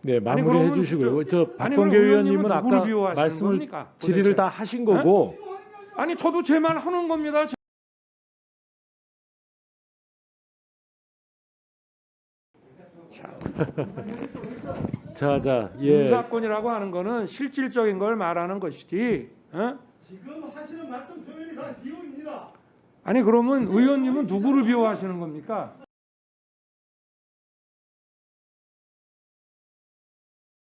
네, 마무리해 주시고요. 저 박범계 의원님은 아까 말씀을 겁니까, 질의를 다 하신 거고. 아니 저도 제 말 하는 겁니다. 예. 윤사건이라고 하는 거는 실질적인 걸 말하는 것이지. 지금 하시는 말씀 표현이 다 비호입니다. 아니 그러면 의원님은 누구를 비호하시는 겁니까?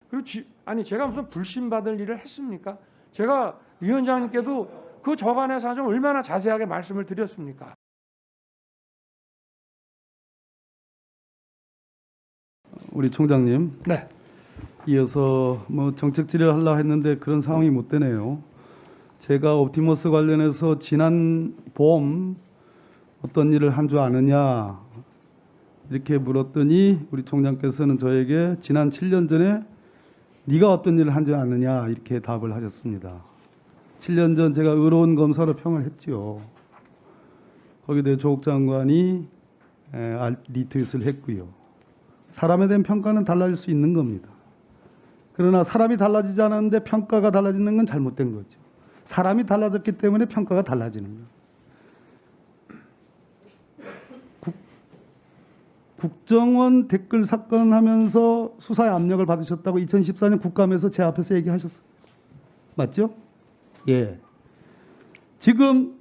그렇지. 아니 제가 무슨 불신받을 일을 했습니까? 제가 위원장님께도 그 저간의 사정 얼마나 자세하게 말씀을 드렸습니까? 우리 총장님. 네. 이어서 뭐 정책 질의를 하려고 했는데 그런 상황이 못 되네요. 제가 옵티머스 관련해서 지난 봄 어떤 일을 한 줄 아느냐 이렇게 물었더니 우리 총장께서는 저에게 지난 7년 전에 네가 어떤 일을 한 줄 아느냐 이렇게 답을 하셨습니다. 7년 전 제가 의로운 검사로 평을 했지요. 거기에 대해 조국 장관이 리트윗을 했고요. 사람에 대한 평가는 달라질 수 있는 겁니다. 그러나 사람이 달라지지 않았는데 평가가 달라지는 건 잘못된 거죠. 사람이 달라졌기 때문에 평가가 달라지는 거예요. 국정원 댓글 사건 하면서 수사에 압력을 받으셨다고 2014년 국감에서 제 앞에서 얘기하셨어요. 맞죠? 예. 지금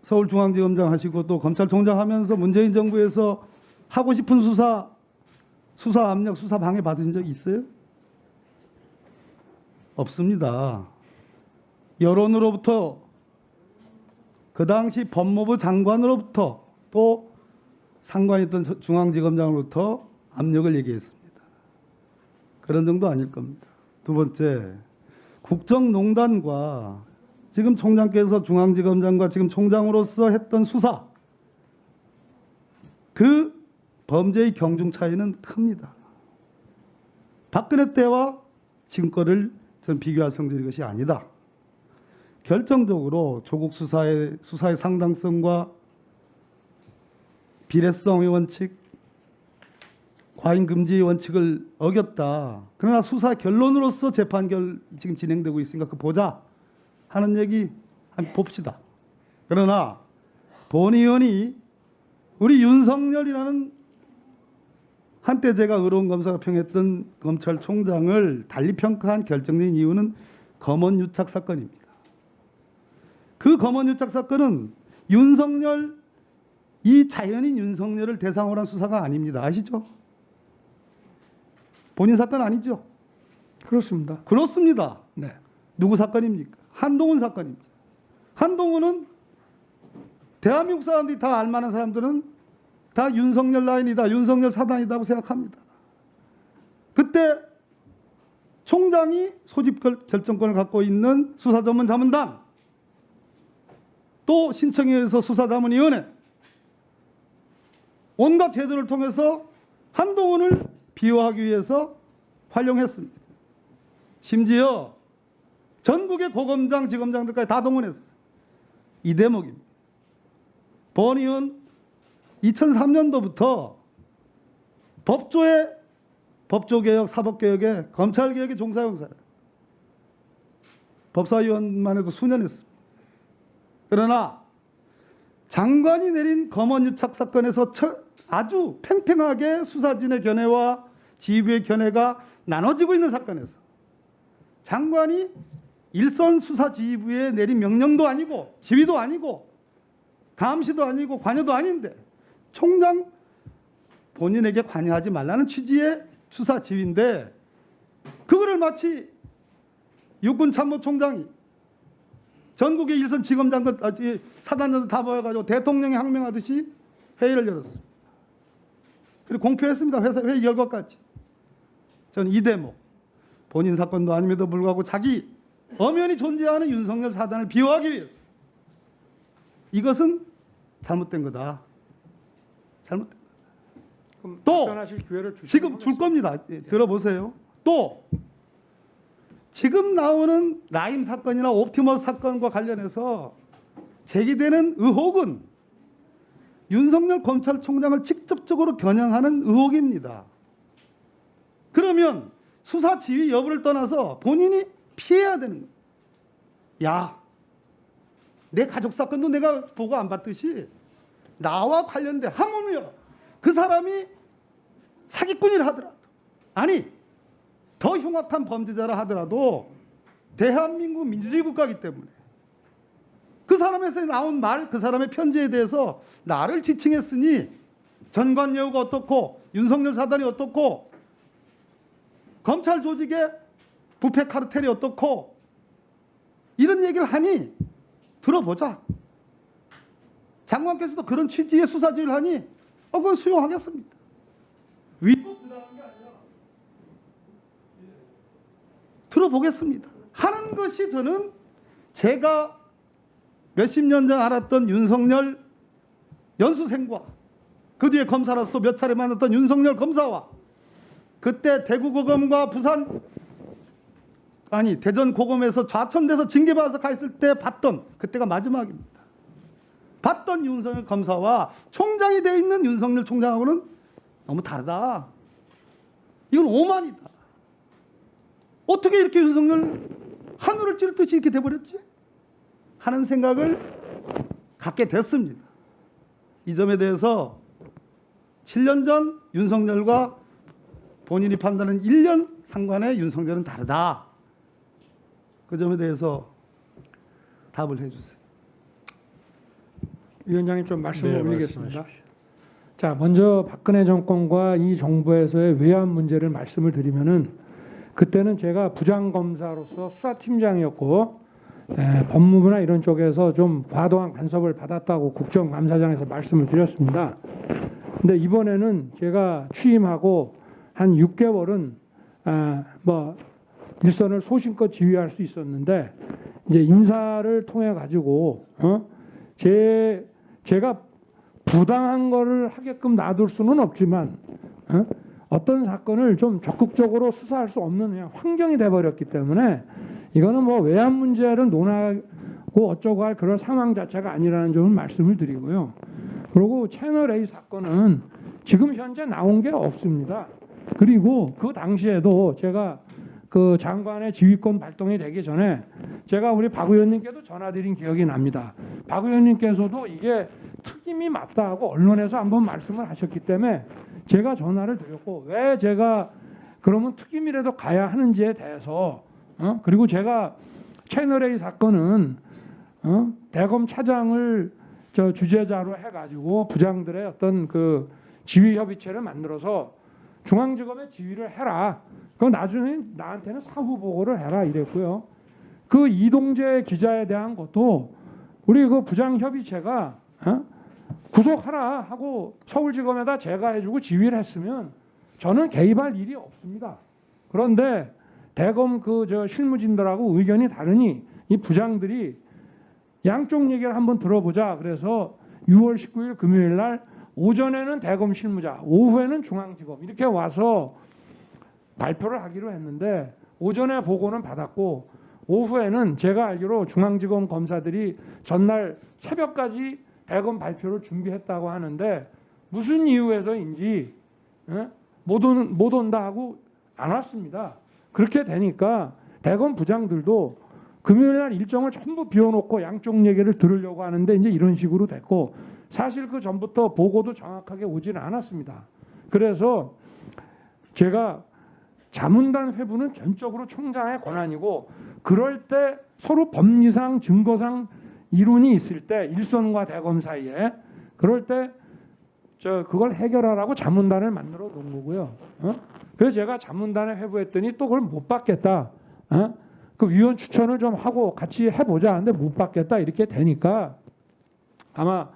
서울중앙지검장 하시고 또 검찰총장 하면서 문재인 정부에서 하고 싶은 수사 압력, 수사 방해 받으신 적 있어요? 없습니다. 여론으로부터 그 당시 법무부 장관으로부터 또 상관있던 중앙지검장으로부터 압력을 얘기했습니다. 그런 정도 아닐 겁니다. 두 번째, 국정농단과 지금 총장께서 중앙지검장과 지금 총장으로서 했던 수사, 그 범죄의 경중 차이는 큽니다. 박근혜 때와 지금 거를 저는 비교할 성질의 것이 아니다. 결정적으로 조국 수사의 상당성과 비례성의 원칙, 과잉 금지의 원칙을 어겼다. 그러나 수사 결론으로서 재판결 지금 진행되고 있으니까 그 보자 하는 얘기 한번 봅시다. 그러나 본 의원이 우리 윤석열이라는 한때 제가 의로운 검사가 평했던 검찰총장을 달리 평가한 결정적인 이유는 검언유착 사건입니다. 그 검언유착 사건은 윤석열, 이 자연인 윤석열을 대상으로 한 수사가 아닙니다. 아시죠? 본인 사건 아니죠? 그렇습니다. 그렇습니다. 네. 누구 사건입니까? 한동훈 사건입니다. 한동훈은 대한민국 사람들이 다 알만한 사람들은 다 윤석열 라인이다, 윤석열 사단이라고 생각합니다. 그때 총장이 소집 결정권을 갖고 있는 수사전문자문단, 또 신청위에서 수사자문위원회, 온갖 제도를 통해서 한동훈을 비호하기 위해서 활용했습니다. 심지어 전국의 고검장, 지검장들까지 다 동원했어요. 이 대목입니다. 본 의원 2003년도부터 법조개혁, 사법개혁에 검찰개혁의 종사용사예요. 법사위원만 해도 수년 했습니다. 그러나 장관이 내린 검언유착 사건에서 아주 팽팽하게 수사진의 견해와 지휘부의 견해가 나눠지고 있는 사건에서 장관이 일선 수사지휘부에 내린 명령도 아니고 지휘도 아니고 감시도 아니고 관여도 아닌데 총장 본인에게 관여하지 말라는 취지의 수사 지휘인데 그거를 마치 육군참모총장이 전국의 일선 지검장들, 사단장들 다 모여가지고 대통령이 항명하듯이 회의를 열었습니다. 그리고 공표했습니다. 회의 결과까지. 저는 이 대목, 본인 사건도 아님에도 불구하고 자기 엄연히 존재하는 윤석열 사단을 비호하기 위해서 이것은 잘못된 거다. 잘못된 거다. 또 지금 줄 겁니다. 들어보세요. 또 지금 나오는 라임 사건이나 옵티머스 사건과 관련해서 제기되는 의혹은 윤석열 검찰총장을 직접적으로 겨냥하는 의혹입니다. 그러면 수사 지휘 여부를 떠나서 본인이 피해야 되는 거예요. 야, 내 가족 사건도 내가 보고 안 받듯이 나와 관련된 하물며 그 사람이 사기꾼이라 하더라도, 아니 더 흉악한 범죄자라 하더라도 대한민국 민주주의 국가이기 때문에 그 사람에서 나온 말, 그 사람의 편지에 대해서 나를 지칭했으니 전관예우가 어떻고 윤석열 사단이 어떻고 검찰 조직의 부패 카르텔이 어떻고 이런 얘기를 하니 들어보자. 장관께서도 그런 취지의 수사지휘를 하니 그건 수용하겠습니다. 위법 부당한 게 아니라 들어보겠습니다. 하는 것이 저는 제가 몇십 년 전 알았던 윤석열 연수생과 그 뒤에 검사로서 몇 차례 만났던 윤석열 검사와 그때 대구고검과 대전 고검에서 좌천돼서 징계받아서 가 있을 때 봤던, 그때가 마지막입니다. 봤던 윤석열 검사와 총장이 되어 있는 윤석열 총장하고는 너무 다르다. 이건 오만이다. 어떻게 이렇게 윤석열 하늘을 찌를 듯이 이렇게 돼버렸지? 하는 생각을 갖게 됐습니다. 이 점에 대해서 7년 전 윤석열과 본인이 판단하는 1년 상관의 윤석열은 다르다. 그 점에 대해서 답을 해주세요. 위원장님 좀 말씀을 네, 올리겠습니다. 말씀하십시오. 자, 먼저 박근혜 정권과 이 정부에서의 외환 문제를 말씀을 드리면은 그때는 제가 부장검사로서 수사팀장이었고 법무부나 이런 쪽에서 좀 과도한 간섭을 받았다고 국정감사장에서 말씀을 드렸습니다. 근데 이번에는 제가 취임하고 한 6개월은 일선을 소신껏 지휘할 수 있었는데 이제 인사를 통해 가지고 제가 부당한 거를 하게끔 놔둘 수는 없지만 어떤 사건을 좀 적극적으로 수사할 수 없는 그냥 환경이 돼버렸기 때문에 이거는 뭐 외환 문제를 논하고 어쩌고 할 그런 상황 자체가 아니라는 점을 말씀을 드리고요. 그리고 채널 A 사건은 지금 현재 나온 게 없습니다. 그리고 그 당시에도 제가 그 장관의 지휘권 발동이 되기 전에 제가 우리 박 의원님께도 전화드린 기억이 납니다. 박 의원님께서도 이게 특임이 맞다 하고 언론에서 한번 말씀을 하셨기 때문에 제가 전화를 드렸고 왜 제가 그러면 특임이라도 가야 하는지에 대해서 그리고 제가 채널A 사건은 대검 차장을 주재자로 해가지고 부장들의 어떤 그 지휘협의체를 만들어서 중앙지검에 지휘를 해라. 그 나중에 나한테는 사후 보고를 해라 이랬고요. 그 이동재 기자에 대한 것도 우리 그 부장협의체가 구속하라 하고 서울지검에다 제가 해주고 지휘를 했으면 저는 개입할 일이 없습니다. 그런데 대검 실무진들하고 의견이 다르니 이 부장들이 양쪽 얘기를 한번 들어보자. 그래서 6월 19일 금요일 날 오전에는 대검 실무자, 오후에는 중앙지검 이렇게 와서 발표를 하기로 했는데 오전에 보고는 받았고 오후에는 제가 알기로 중앙지검 검사들이 전날 새벽까지 대검 발표를 준비했다고 하는데 무슨 이유에서인지 못 온다 하고 안 왔습니다. 그렇게 되니까 대검 부장들도 금요일 날 일정을 전부 비워놓고 양쪽 얘기를 들으려고 하는데 이제 이런 식으로 됐고 사실 그 전부터 보고도 정확하게 오지는 않았습니다. 그래서 제가 자문단 회부는 전적으로 총장의 권한이고 그럴 때 서로 법리상 증거상 이론이 있을 때 일선과 대검 사이에 그럴 때 그걸 해결하라고 자문단을 만들어 놓은 거고요. 그래서 제가 자문단에 회부했더니 또 그걸 못 받겠다. 그 위원 추천을 좀 하고 같이 해보자. 근데 못 받겠다 이렇게 되니까 아마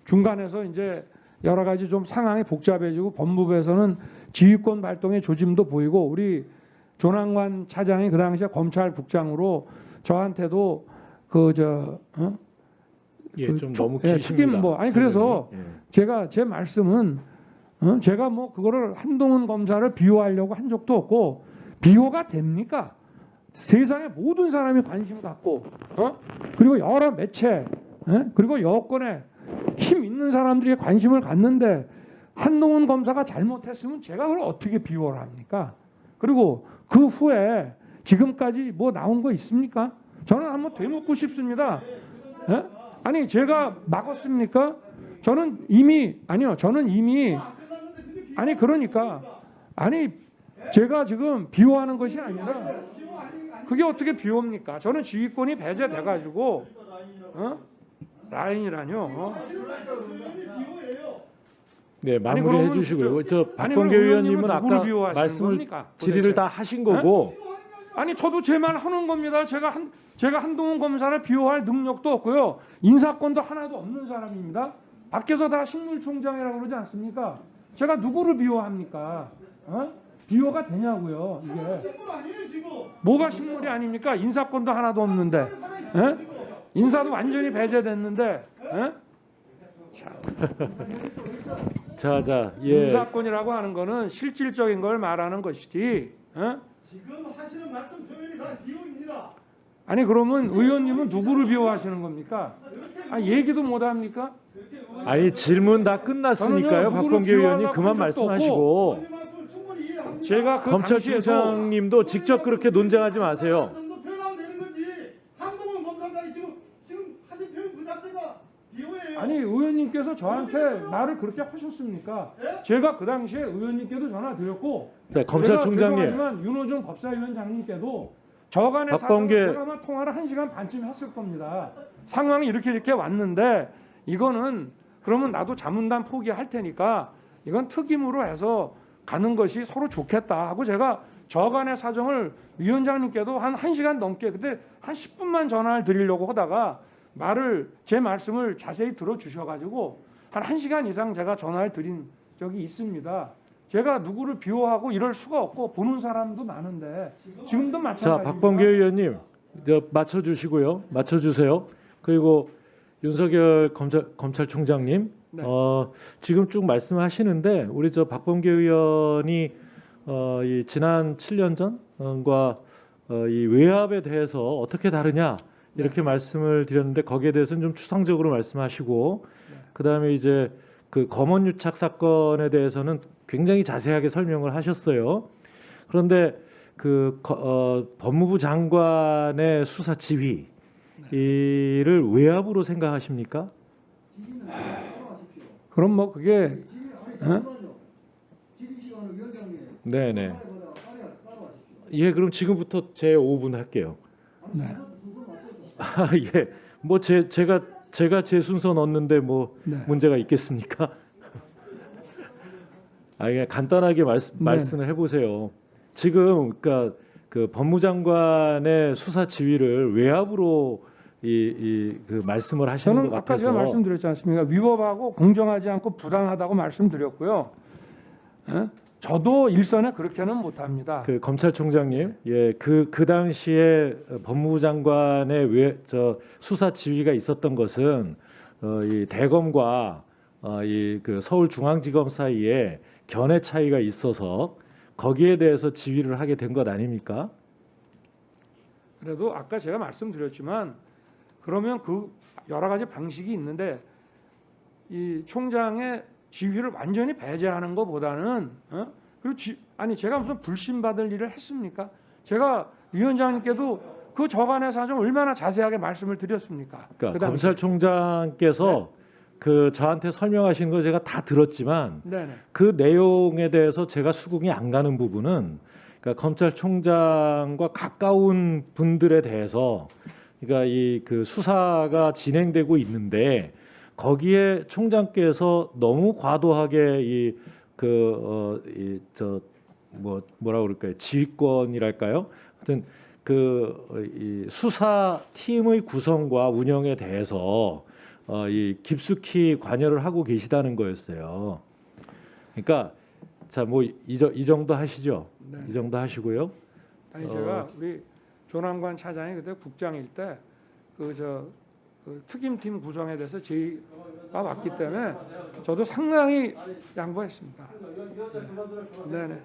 중간에서 이제 여러 가지 좀 상황이 복잡해지고 법무부에서는 지휘권 발동의 조짐도 보이고 우리 조남관 차장이 그 당시에 검찰국장으로 저한테도 좀 너무 기십니다. 그래서 제가 제 말씀은 제가 뭐 그거를 한동훈 검사를 비호하려고 한 적도 없고 비호가 됩니까? 세상의 모든 사람이 관심을 갖고 그리고 여러 매체 그리고 여권에 힘 있는 사람들이 관심을 갖는데 한동훈 검사가 잘못했으면 제가 그걸 어떻게 비호를 합니까? 그리고 그 후에 지금까지 뭐 나온 거 있습니까? 저는 한번 되묻고 싶습니다. 예? 아니 제가 막았습니까? 저는 이미 아니 그러니까 아니 제가 지금 비호하는 것이 아니라 그게 어떻게 비호입니까? 저는 지휘권이 배제돼 가지고 라인이라뇨. 네, 아니, 마무리해 그러면 주시고요. 저 아니, 박범계 그럼 의원님은 의원님은 누구를 아까 비호하시는 말씀을 겁니까? 질의를 도대체? 다 하신 거고 아니 저도 제 말 하는 겁니다. 제가 한동훈 검사를 비호할 능력도 없고요. 인사권도 하나도 없는 사람입니다. 밖에서 다 식물총장이라고 그러지 않습니까? 제가 누구를 비호합니까? 비호가 되냐고요. 이게 뭐가 식물이 아닙니까? 인사권도 하나도 없는데, 인사도 완전히 배제됐는데, 자, 예. 인사권이라고 하는 거는 실질적인 걸 말하는 것이지. 지금 하시는 말씀 표현이 다 비호입니다. 아니 그러면 의원님은 누구를 비호하시는 겁니까? 얘기도 못 합니까? 아니 질문 다 끝났으니까요. 저는요, 누구를 박범계 의원님 비호하려고 그만 한 적도 말씀하시고 이 말씀을 충분히 이해합니다. 제가 그 당시에도 검찰총장님도 직접 그렇게 논쟁하지 마세요. 정도 표현하면 되는 거지. 한동훈 검사장이 지금 하신 표현 그 자체가 비호예요. 아니 의원님께서 저한테 말을 그렇게 하셨습니까? 제가 그 당시에 의원님께도 전화 드렸고 자, 검찰총장님. 죄송하지만 윤호중 법사위원장님께도 저간의 박범계 사정을 제가 아마 통화를 1시간 반쯤 했을 겁니다. 상황이 이렇게 왔는데 이거는 그러면 나도 자문단 포기할 테니까 이건 특임으로 해서 가는 것이 서로 좋겠다 하고 제가 저간의 사정을 위원장님께도 한 1시간 넘게 그때 한 10분만 전화를 드리려고 하다가 제 말씀을 자세히 들어주셔가지고 한 1시간 이상 제가 전화를 드린 적이 있습니다. 제가 누구를 비호하고 이럴 수가 없고 보는 사람도 많은데 지금도 자, 마찬가지입니다. 박범계 의원님 맞춰주시고요. 맞춰주세요. 그리고 윤석열 검찰총장님 네. 지금 쭉 말씀하시는데 우리 저 박범계 의원이 이 지난 7년 전과 이 외압에 대해서 어떻게 다르냐 이렇게 말씀을 드렸는데 거기에 대해서는 좀 추상적으로 말씀하시고 그다음에 이제 그 검언유착 사건에 대해서는 굉장히 자세하게 설명을 하셨어요. 그런데 법무부 장관의 수사 지휘를 외압으로 생각하십니까? 그럼 뭐 그게 네네. 예, 그럼 지금부터 제 5분 할게요. 네. 예, 뭐 제가 제 순서 넣었는데 뭐 네. 문제가 있겠습니까? 그냥 간단하게 말씀을 해보세요. 지금 그러니까 그 법무장관의 수사 지휘를 외압으로 그 말씀을 하시는 것 저는 아까 제가 같아서 말씀드렸지 않습니까? 위법하고 공정하지 않고 부당하다고 말씀드렸고요. 저도 일선에 그렇게는 못합니다. 그 검찰총장님, 예, 그 당시에 법무부 장관의 수사 지휘가 있었던 것은 이 대검과 이 그 서울중앙지검 사이에 견해 차이가 있어서 거기에 대해서 지휘를 하게 된 것 아닙니까? 그래도 아까 제가 말씀드렸지만 그러면 그 여러 가지 방식이 있는데 이 총장의 지휘를 완전히 배제하는 것보다는 그리고 제가 무슨 불신받을 일을 했습니까? 제가 위원장님께도 그 저간의 사정 얼마나 자세하게 말씀을 드렸습니까? 그러니까 그 당시에. 검찰총장께서 그 저한테 설명하신 거 제가 다 들었지만 네네. 그 내용에 대해서 제가 수긍이 안 가는 부분은 그러니까 검찰총장과 가까운 분들에 대해서 그러니까 이 그 수사가 진행되고 있는데 거기에 총장께서 너무 과도하게 뭐라 그럴까요? 지휘권이랄까요? 하여튼 이 수사 팀의 구성과 운영에 대해서 이 깊숙이 관여를 하고 계시다는 거였어요. 그러니까 자 뭐 이 정도 하시죠. 네. 이 정도 하시고요. 아니 제가 우리 조남관 차장이 그때 국장일 때 그 특임팀 구성에 대해서 제의가 왔기 때문에 저도 상당히 양보했습니다. 네. 네네.